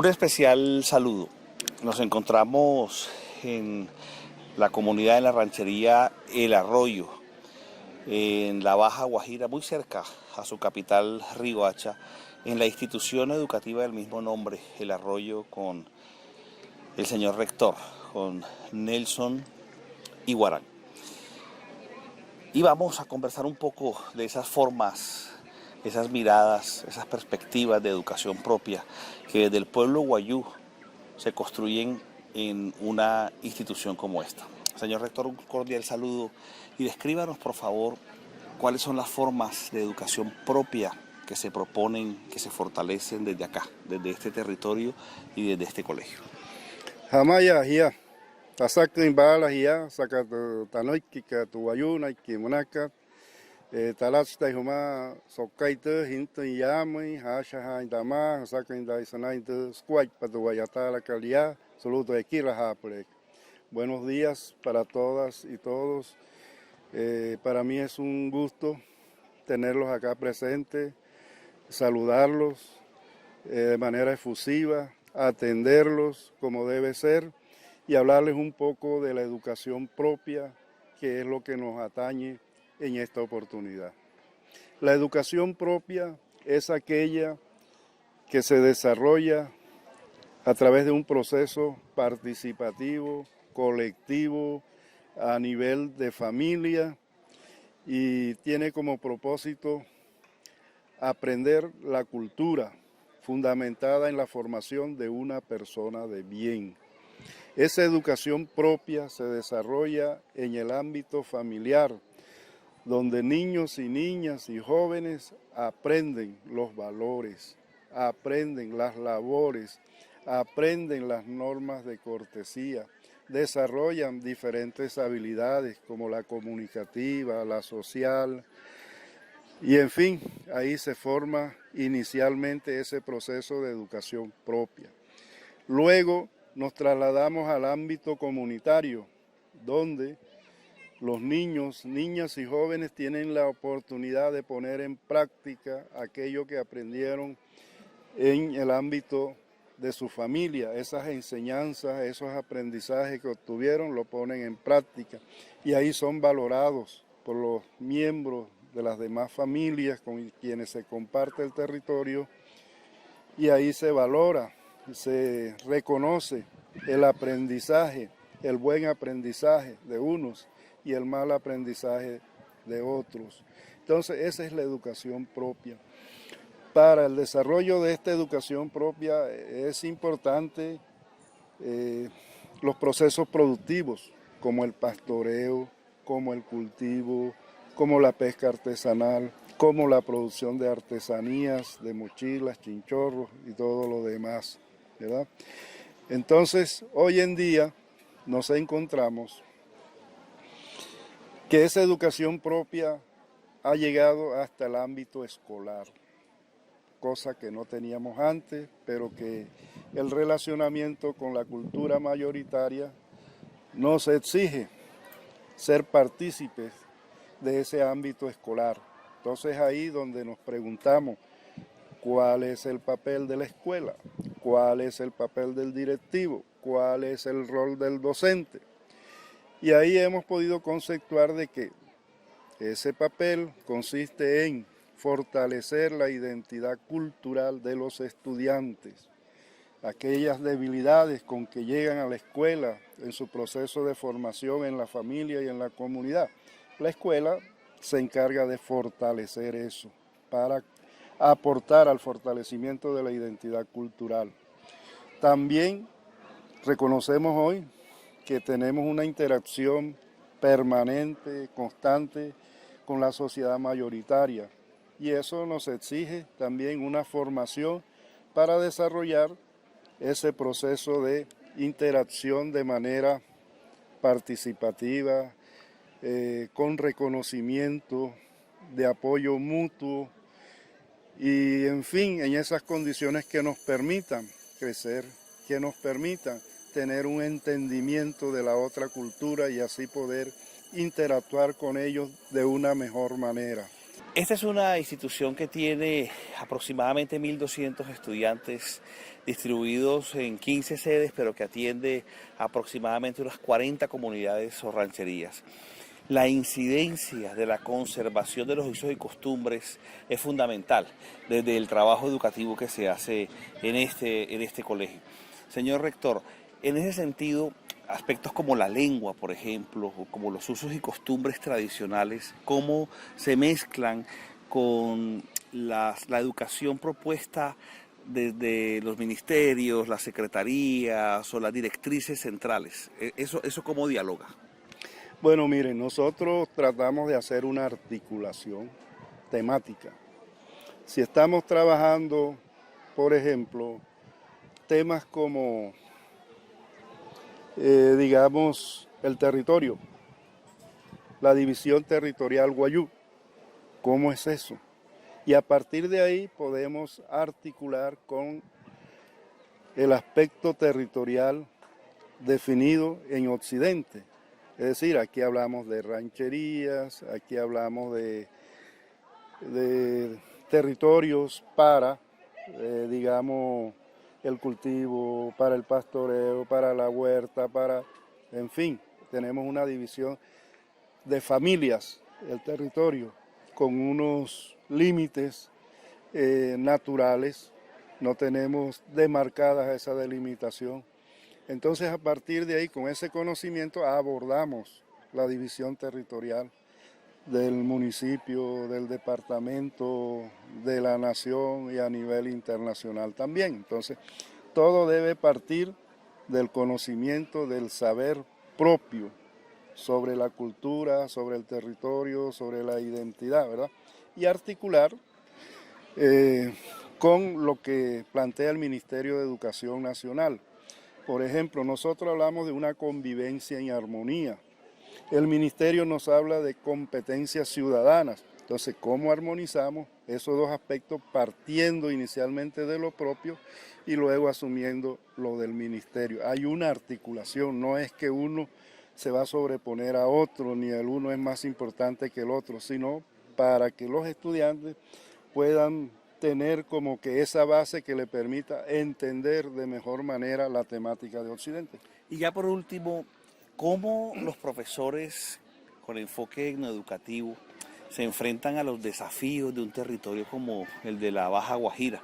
Un especial saludo. Nos encontramos en la comunidad de la ranchería El Arroyo, en la Baja Guajira, muy cerca a su capital Riohacha, en la institución educativa del mismo nombre, El Arroyo, con el señor rector, con Nelson Iguarán. Y vamos a conversar un poco de esas formas, esas miradas, esas perspectivas de educación propia que desde el pueblo guayú se construyen en una institución como esta. Señor rector, un cordial saludo y descríbanos, por favor, cuáles son las formas de educación propia que se proponen, que se fortalecen desde acá, desde este territorio y desde este colegio. Hamaya hia, tasaka imbala hia, saka tanoiki ka tuayuna ki monaka, talasta huma sokaite hinto yamai, hasha ha indama, saka inda isanainte squat patuayata la calidad, saludo aquí la hapre. Buenos días para todas y todos. Para mí es un gusto tenerlos acá presentes, saludarlos de manera efusiva, atenderlos como debe ser y hablarles un poco de la educación propia, que es lo que nos atañe en esta oportunidad. La educación propia es aquella que se desarrolla a través de un proceso participativo, colectivo, a nivel de familia, y tiene como propósito aprender la cultura fundamentada en la formación de una persona de bien. Esa educación propia se desarrolla en el ámbito familiar, donde niños y niñas y jóvenes aprenden los valores, aprenden las labores, aprenden las normas de cortesía, desarrollan diferentes habilidades como la comunicativa, la social, y en fin, ahí se forma inicialmente ese proceso de educación propia. Luego nos trasladamos al ámbito comunitario, donde los niños, niñas y jóvenes tienen la oportunidad de poner en práctica aquello que aprendieron en el ámbito de su familia. Esas enseñanzas, esos aprendizajes que obtuvieron, lo ponen en práctica y ahí son valorados por los miembros de las demás familias con quienes se comparte el territorio, y ahí se valora, se reconoce el aprendizaje, el buen aprendizaje de unos y el mal aprendizaje de otros. Entonces esa es la educación propia. Para el desarrollo de esta educación propia es importante los procesos productivos, como el pastoreo, como el cultivo, como la pesca artesanal, como la producción de artesanías, de mochilas, chinchorros y todo lo demás, ¿verdad? Entonces, hoy en día nos encontramos que esa educación propia ha llegado hasta el ámbito escolar, cosa que no teníamos antes, pero que el relacionamiento con la cultura mayoritaria nos exige ser partícipes de ese ámbito escolar. Entonces ahí donde nos preguntamos cuál es el papel de la escuela, cuál es el papel del directivo, cuál es el rol del docente. Y ahí hemos podido conceptuar de que ese papel consiste en fortalecer la identidad cultural de los estudiantes, aquellas debilidades con que llegan a la escuela en su proceso de formación en la familia y en la comunidad. La escuela se encarga de fortalecer eso para aportar al fortalecimiento de la identidad cultural. También reconocemos hoy que tenemos una interacción permanente, constante con la sociedad mayoritaria, y eso nos exige también una formación para desarrollar ese proceso de interacción de manera participativa, con reconocimiento, de apoyo mutuo y en fin, en esas condiciones que nos permitan crecer, que nos permitan tener un entendimiento de la otra cultura y así poder interactuar con ellos de una mejor manera. Esta es una institución que tiene aproximadamente 1.200 estudiantes distribuidos en 15 sedes, pero que atiende aproximadamente unas 40 comunidades o rancherías. La incidencia de la conservación de los usos y costumbres es fundamental desde el trabajo educativo que se hace en este colegio. Señor rector, en ese sentido, aspectos como la lengua, por ejemplo, o como los usos y costumbres tradicionales, cómo se mezclan con la educación propuesta desde los ministerios, las secretarías o las directrices centrales. ¿Eso cómo dialoga? Bueno, miren, nosotros tratamos de hacer una articulación temática. Si estamos trabajando, por ejemplo, temas como, digamos, el territorio, la división territorial Wayuu, ¿cómo es eso? Y a partir de ahí podemos articular con el aspecto territorial definido en Occidente. Es decir, aquí hablamos de rancherías, aquí hablamos de territorios para, digamos, el cultivo, para el pastoreo, para la huerta, en fin, tenemos una división de familias, el territorio, con unos límites naturales, no tenemos demarcadas esa delimitación. Entonces, a partir de ahí, con ese conocimiento, abordamos la división territorial del municipio, del departamento, de la nación y a nivel internacional también. Entonces, todo debe partir del conocimiento, del saber propio sobre la cultura, sobre el territorio, sobre la identidad, ¿verdad? Y articular con lo que plantea el Ministerio de Educación Nacional. Por ejemplo, nosotros hablamos de una convivencia en armonía. El Ministerio nos habla de competencias ciudadanas. Entonces, ¿cómo armonizamos esos dos aspectos partiendo inicialmente de lo propio y luego asumiendo lo del Ministerio? Hay una articulación, no es que uno se va a sobreponer a otro, ni el uno es más importante que el otro, sino para que los estudiantes puedan tener como que esa base que le permita entender de mejor manera la temática de Occidente. Y ya por último, ¿cómo los profesores con enfoque etnoeducativo se enfrentan a los desafíos de un territorio como el de la Baja Guajira?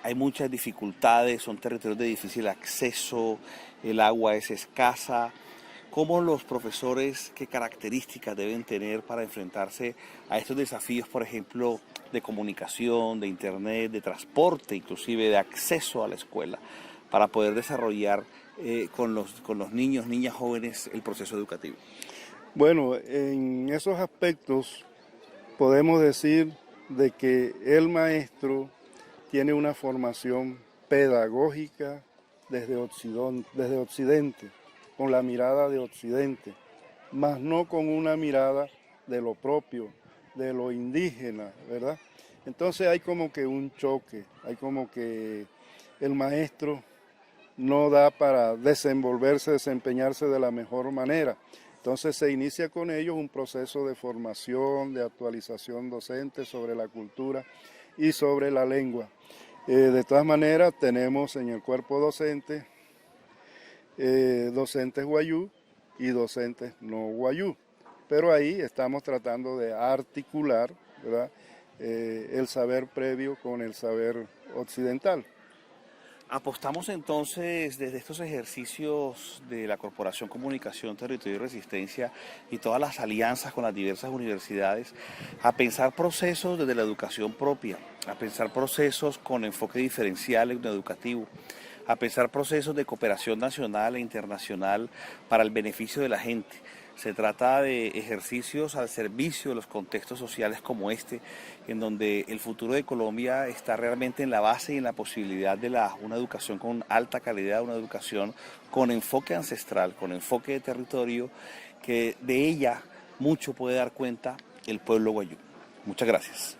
Hay muchas dificultades, son territorios de difícil acceso, el agua es escasa. ¿Cómo los profesores, qué características deben tener para enfrentarse a estos desafíos, por ejemplo, de comunicación, de internet, de transporte, inclusive de acceso a la escuela, para poder desarrollar con los niños, niñas jóvenes el proceso educativo? Bueno, en esos aspectos podemos decir de que el maestro tiene una formación pedagógica desde Occidente, con la mirada de Occidente, mas no con una mirada de lo propio, de lo indígena, ¿verdad? Entonces hay como que un choque, hay como que el maestro no da para desenvolverse, desempeñarse de la mejor manera. Entonces se inicia con ellos un proceso de formación, de actualización docente sobre la cultura y sobre la lengua. De todas maneras, tenemos en el cuerpo docente docentes wayú y docentes no wayú, pero ahí estamos tratando de articular, ¿verdad?, el saber previo con el saber occidental. Apostamos entonces desde estos ejercicios de la Corporación Comunicación, Territorio y Resistencia y todas las alianzas con las diversas universidades a pensar procesos desde la educación propia, a pensar procesos con enfoque diferencial en lo educativo, a pensar procesos de cooperación nacional e internacional para el beneficio de la gente. Se trata de ejercicios al servicio de los contextos sociales como este, en donde el futuro de Colombia está realmente en la base y en la posibilidad de una educación con alta calidad, una educación con enfoque ancestral, con enfoque de territorio, que de ella mucho puede dar cuenta el pueblo wayú. Muchas gracias.